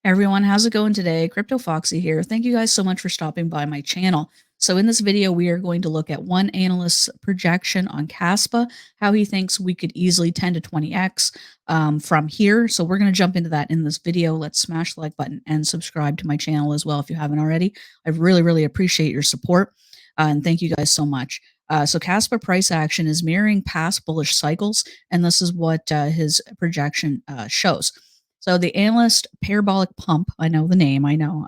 Everyone, how's it going today? cryptoFOXXY here. Thank you guys so much for stopping by my channel. So in this video, we are going to look at one analyst's projection on Kaspa, how he thinks we could easily 10 to 20x from here. So we're going to jump into that in this video. Let's smash the like button and subscribe to my channel as well if you haven't already. I really appreciate your support and thank you guys so much. So Kaspa price action is mirroring past bullish cycles, and this is what his projection shows. So the analyst parabolic pump, I know the name, I know,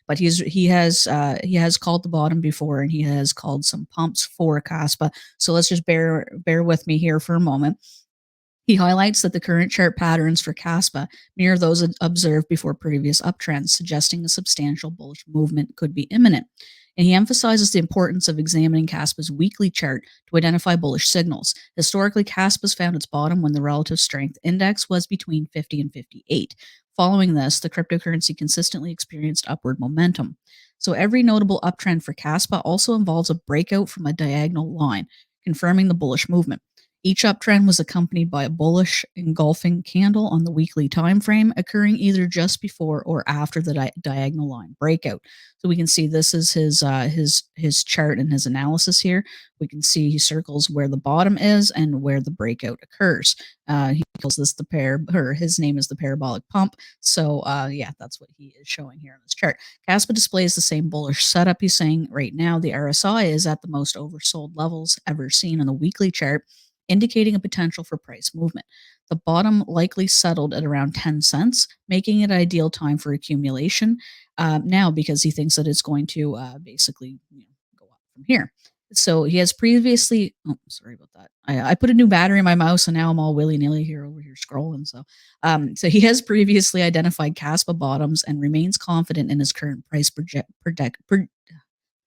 but he has called the bottom before, and he has called some pumps for Kaspa. So let's just bear with me here for a moment. He highlights that the current chart patterns for Kaspa mirror those observed before previous uptrends, suggesting a substantial bullish movement could be imminent. And he emphasizes the importance of examining Kaspa's weekly chart to identify bullish signals. Historically, Kaspa's found its bottom when the relative strength index was between 50 and 58. Following this, the cryptocurrency consistently experienced upward momentum. So every notable uptrend for Kaspa also involves a breakout from a diagonal line, confirming the bullish movement. Each uptrend was accompanied by a bullish engulfing candle on the weekly time frame, occurring either just before or after the diagonal line breakout. So we can see this is his chart and his analysis here. We can see he circles where the bottom is and where the breakout occurs. He calls this the his name is the parabolic pump. So yeah, that's what he is showing here on this chart. Kaspa displays the same bullish setup. He's saying right now the RSI is at the most oversold levels ever seen on the weekly chart, indicating a potential for price movement. The bottom likely settled at around 10 cents, making it ideal time for accumulation now, because he thinks that it's going to basically go up from here. So he has previously, oh, sorry about that. I put a new battery in my mouse and now I'm all willy-nilly here over here scrolling. So he has previously identified Kaspa bottoms and remains confident in his current price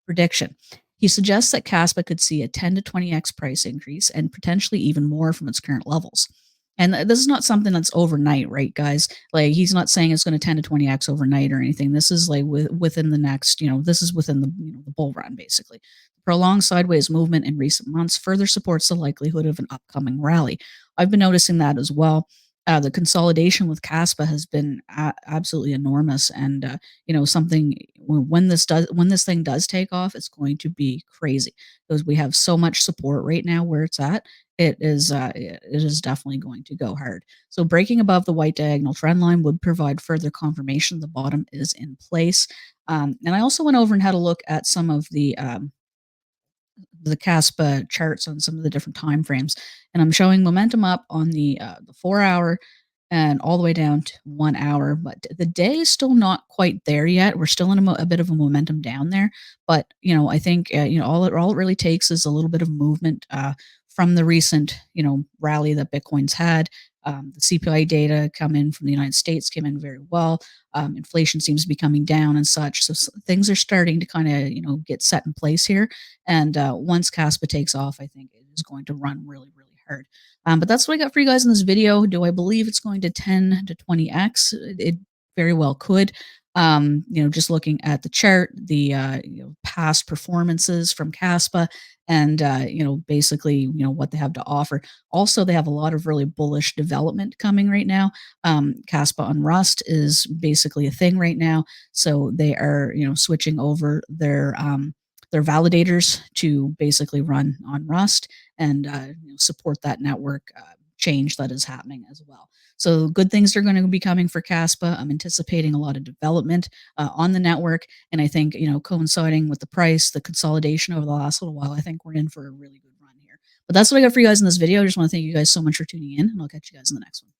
prediction. He suggests that Kaspa could see a 10 to 20x price increase and potentially even more from its current levels. And this is not something that's overnight, right, guys? Like, he's not saying it's going to 10 to 20x overnight or anything. This is like within the next, this is within the the bull run, basically. Prolonged sideways movement in recent months further supports the likelihood of an upcoming rally. I've been noticing that as well. The consolidation with Kaspa has been absolutely enormous, and something when this thing does take off, it's going to be crazy because we have so much support right now where it's at. It is definitely going to go hard. So breaking above the white diagonal trend line would provide further confirmation the bottom is in place. And I also went over and had a look at some of the Kaspa charts on some of the different time frames, and I'm showing momentum up on the 4 hour and all the way down to 1 hour. But the day is still not quite there yet. We're still in a bit of a momentum down there. But I think all it really takes is a little bit of movement from the recent rally that Bitcoin's had. The CPI data come in from the United States came in very well. Inflation seems to be coming down and such. So things are starting to kind of get set in place here. And once Kaspa takes off, I think it is going to run really hard. But that's what I got for you guys in this video. Do I believe it's going to 10 to 20x? It very well could. Just looking at the chart, the past performances from Kaspa, and basically what they have to offer. Also, they have a lot of really bullish development coming right now. Kaspa on Rust is basically a thing right now, so they are switching over their validators to basically run on Rust and support that network change that is happening as well. So good things are going to be coming for Kaspa. I'm anticipating a lot of development on the network, and I think coinciding with the price, the consolidation over the last little while, I think we're in for a really good run here. But that's what I got for you guys in this video. I just want to thank you guys so much for tuning in, and I'll catch you guys in the next one.